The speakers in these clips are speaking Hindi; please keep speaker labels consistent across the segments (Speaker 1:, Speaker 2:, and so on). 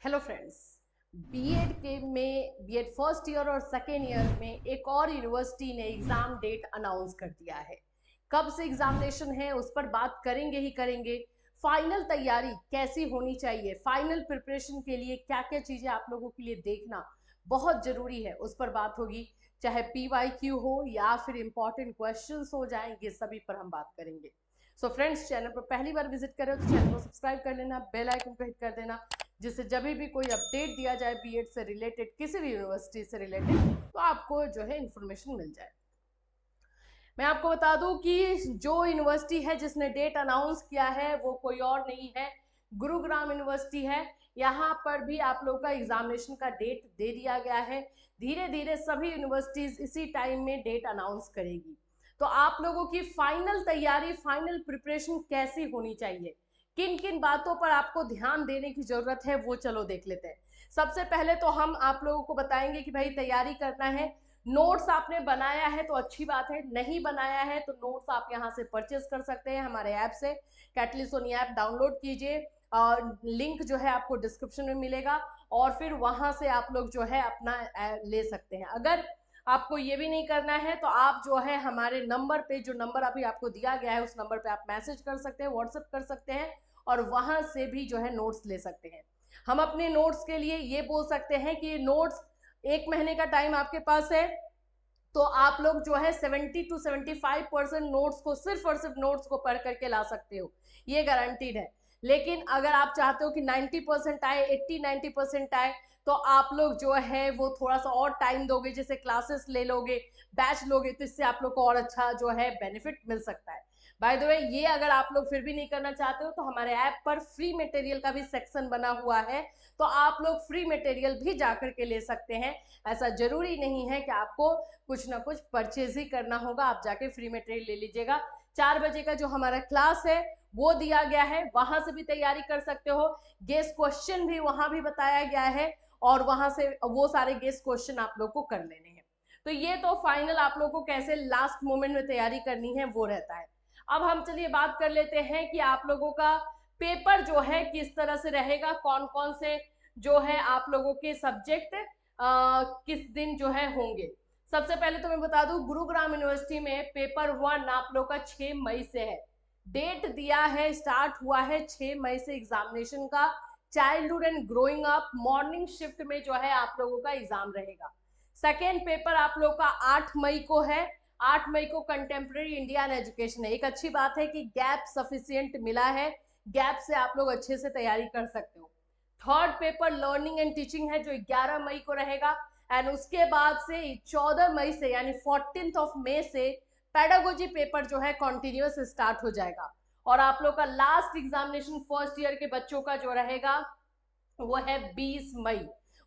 Speaker 1: Hello friends, BEd first year और सेकेंड ईयर में एक और यूनिवर्सिटी ने एग्जाम डेट अनाउंस कर दिया है। कब से एग्जामिनेशन है उस पर बात करेंगे ही करेंगे। फाइनल तैयारी कैसी होनी चाहिए, फाइनल प्रिपरेशन के लिए क्या क्या चीजें आप लोगों के लिए देखना बहुत जरूरी है, उस पर बात होगी। चाहे पीवाईक्यू हो या फिर इंपॉर्टेंट क्वेश्चंस हो जाएंगे, सभी पर हम बात करेंगे। सो फ्रेंड्स, चैनल पर पहली बार विजिट करें तो चैनल को सब्सक्राइब कर लेना, बेल आइकन को हिट कर देना, जिससे जब भी कोई अपडेट दिया जाए बीएड से रिलेटेड, किसी भी यूनिवर्सिटी से रिलेटेड, तो आपको जो है इंफॉर्मेशन मिल जाए। मैं आपको बता दूं कि जो यूनिवर्सिटी है जिसने डेट अनाउंस किया है वो कोई और नहीं है, गुरुग्राम यूनिवर्सिटी है। यहाँ पर भी आप लोगों का एग्जामिनेशन का डेट दे दिया गया है। धीरे धीरे सभी यूनिवर्सिटीज इसी टाइम में डेट अनाउंस करेगी। तो आप लोगों की फाइनल तैयारी, फाइनल प्रिपरेशन कैसी होनी चाहिए, किन किन बातों पर आपको ध्यान देने की जरूरत है, वो चलो देख लेते हैं। सबसे पहले तो हम आप लोगों को बताएंगे कि भाई तैयारी करना है। नोट्स आपने बनाया है तो अच्छी बात है, नहीं बनाया है तो नोट्स आप यहाँ से परचेज कर सकते हैं हमारे ऐप से। कैटली सोनी ऐप डाउनलोड कीजिए, लिंक जो है आपको डिस्क्रिप्शन में मिलेगा, और फिर वहां से आप लोग जो है अपना ले सकते हैं। अगर आपको ये भी नहीं करना है तो आप जो है हमारे नंबर पे, जो नंबर अभी आपको दिया गया है उस नंबर पे आप मैसेज कर सकते हैं, व्हाट्सएप कर सकते हैं, और वहां से भी जो है नोट्स ले सकते हैं। हम अपने नोट्स के लिए ये बोल सकते हैं कि नोट्स 1 महीने का टाइम आपके पास है, तो आप लोग जो है 70 to 75% नोट्स को, सिर्फ और सिर्फ नोट्स को पढ़ करके ला सकते हो, ये गारंटीड है। लेकिन अगर आप चाहते हो कि 90% आए, 80-90% आए, तो आप लोग जो है वो थोड़ा सा और टाइम दोगे, जैसे क्लासेस ले लोगे, बैच लोगे, तो इससे आप लोग को और अच्छा जो है बेनिफिट मिल सकता है। बाय द वे, ये अगर आप लोग फिर भी नहीं करना चाहते हो तो हमारे ऐप पर फ्री मटेरियल का भी सेक्शन बना हुआ है, तो आप लोग फ्री मटेरियल भी जाकर के ले सकते हैं। ऐसा जरूरी नहीं है कि आपको कुछ ना कुछ परचेज ही करना होगा, आप जाके फ्री मटेरियल ले लीजिएगा। 4 बजे का जो हमारा क्लास है वो दिया गया है, वहां से भी तैयारी कर सकते हो। गेस्ट क्वेश्चन भी वहां भी बताया गया है, और वहां से वो सारे गेस्ट क्वेश्चन आप लोग को कर लेने हैं। तो ये तो फाइनल आप लोग को कैसे लास्ट मोमेंट में तैयारी करनी है वो रहता है। अब हम चलिए बात कर लेते हैं कि आप लोगों का पेपर जो है किस तरह से रहेगा, कौन कौन से जो है आप लोगों के सब्जेक्ट किस दिन जो है होंगे। सबसे पहले तो मैं बता दूं, गुरुग्राम यूनिवर्सिटी में पेपर 1 आप लोग का 6 मई से है। डेट दिया है, स्टार्ट हुआ है 6 मई से एग्जामिनेशन का। Childhood and growing up morning shift में जो है आप लोगों का एग्जाम रहेगा। सेकेंड पेपर आप लोग का 8 मई को है। 8 मई को कंटेम्प्रेरी इंडिया एंड एजुकेशन है। एक अच्छी बात है कि गैप सफिशियंट मिला है, गैप से आप लोग अच्छे से तैयारी कर सकते हो। Third paper learning and teaching है, जो 11 मई को रहेगा। एंड उसके बाद से 14 मई से यानी 14 से पेडागोजी पेपर जो है कॉन्टिन्यूस स्टार्ट हो जाएगा। और आप लोग का लास्ट एग्जामिनेशन फर्स्ट ईयर के बच्चों का जो रहेगा वो है 20 मई।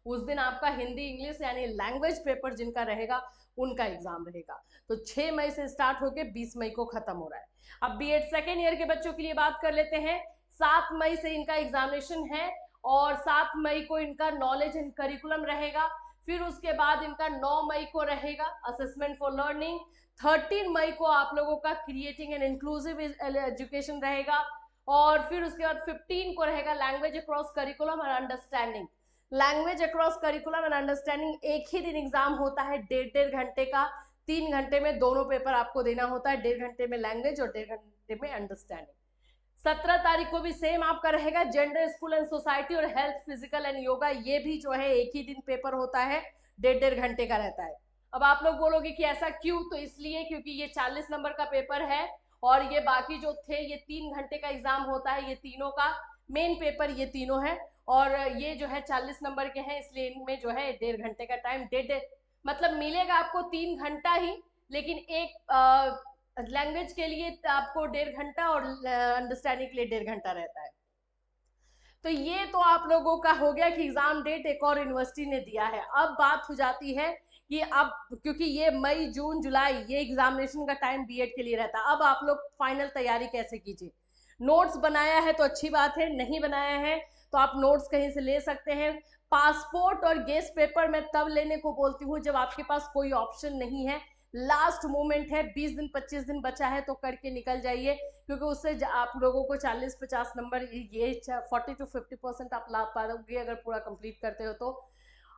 Speaker 1: उस दिन आपका हिंदी इंग्लिश यानी लैंग्वेज पेपर जिनका रहेगा उनका एग्जाम रहेगा। तो 6 मई से स्टार्ट होके 20 मई को खत्म हो रहा है। अब बीएड सेकेंड ईयर के बच्चों के लिए बात कर लेते हैं। 7 मई से इनका एग्जामिनेशन है, और 7 मई को इनका नॉलेज एंड करिकुलम रहेगा। फिर उसके बाद इनका 9 मई को रहेगा असेसमेंट फॉर लर्निंग। 13 मई को आप लोगों का क्रिएटिंग एन इंक्लूसिव एजुकेशन रहेगा। और फिर उसके बाद 15 को रहेगा लैंग्वेज अक्रॉस करिकुलम और understanding. Language across curriculum and understanding एक ही दिन एग्जाम होता है, 1.5 घंटे का। 3 घंटे में दोनों पेपर आपको देना होता है, 1.5 घंटे में लैंग्वेज और 1.5 घंटे में अंडरस्टैंडिंग। 17 तारीख को भी सेम आपका रहेगा जेंडर, स्कूल एंड सोसाइटी और हेल्थ, फिजिकल एंड योगा। ये भी जो है एक ही दिन पेपर होता है, 1.5 घंटे का रहता है। अब आप लोग बोलोगे कि ऐसा क्यों, तो इसलिए क्योंकि ये 40 नंबर का पेपर है, और ये बाकी जो थे ये 3 घंटे का एग्जाम होता है। ये तीनों का मेन पेपर ये तीनों है, और ये जो है 40 नंबर के हैं, इसलिए इनमें जो है 1.5 घंटे का टाइम, डेढ़ मतलब मिलेगा आपको 3 घंटा ही, लेकिन एक लैंग्वेज के लिए आपको 1.5 घंटा और अंडरस्टैंडिंग के लिए 1.5 घंटा रहता है। तो ये तो आप लोगों का हो गया कि एग्जाम डेट एक और यूनिवर्सिटी ने दिया है। अब बात हो जाती है कि अब क्योंकि ये मई जून जुलाई ये एग्जामिनेशन का टाइम बीएड के लिए रहता है, अब आप लोग फाइनल तैयारी कैसे कीजिए। नोट्स बनाया है तो अच्छी बात है, नहीं बनाया है तो आप नोट्स कहीं से ले सकते हैं। पासपोर्ट और गेस्ट पेपर मैं तब लेने को बोलती हूँ जब आपके पास कोई ऑप्शन नहीं है, लास्ट मोमेंट है, 20 दिन 25 दिन बचा है तो करके निकल जाइए, क्योंकि उससे आप लोगों को 40-50 नंबर, ये 40 to 50% आप ला पाओगे अगर पूरा कंप्लीट करते हो। तो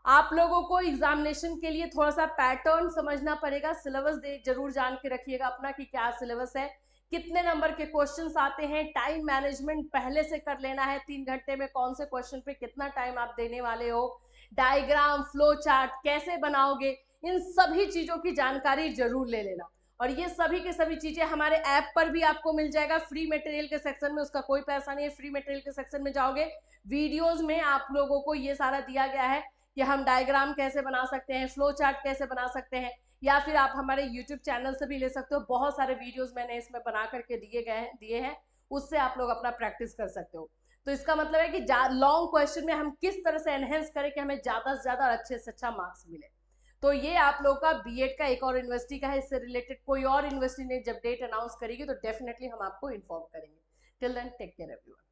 Speaker 1: आप लोगों को एग्जामिनेशन के लिए थोड़ा सा पैटर्न समझना पड़ेगा, सिलेबस जरूर जान के रखिएगा अपना कि क्या सिलेबस है, कितने नंबर के क्वेश्चंस आते हैं, टाइम मैनेजमेंट पहले से कर लेना है, 3 घंटे में कौन से क्वेश्चन पे कितना टाइम आप देने वाले हो, डायग्राम फ्लो चार्ट कैसे बनाओगे, इन सभी चीजों की जानकारी जरूर ले लेना। और ये सभी के सभी चीजें हमारे ऐप पर भी आपको मिल जाएगा फ्री मटेरियल के सेक्शन में, उसका कोई पैसा नहीं है। फ्री मटेरियल के सेक्शन में जाओगे, वीडियोस में आप लोगों को ये सारा दिया गया है कि हम डायग्राम कैसे बना सकते हैं, फ्लो चार्ट कैसे बना सकते हैं, या फिर आप हमारे यूट्यूब चैनल से भी ले सकते हो। बहुत सारे वीडियोस मैंने इसमें बना करके दिए हैं, उससे आप लोग अपना प्रैक्टिस कर सकते हो। तो इसका मतलब है कि लॉन्ग क्वेश्चन में हम किस तरह से एनहेंस करें कि हमें ज्यादा से ज्यादा अच्छे से अच्छा मार्क्स मिले। तो ये आप लोग का बीएड का एक और यूनिवर्सिटी का है, इससे रिलेटेड कोई और यूनिवर्सिटी ने जब डेट अनाउंस करेगी तो डेफिनेटली हम आपको इन्फॉर्म करेंगे। Till then take care everyone.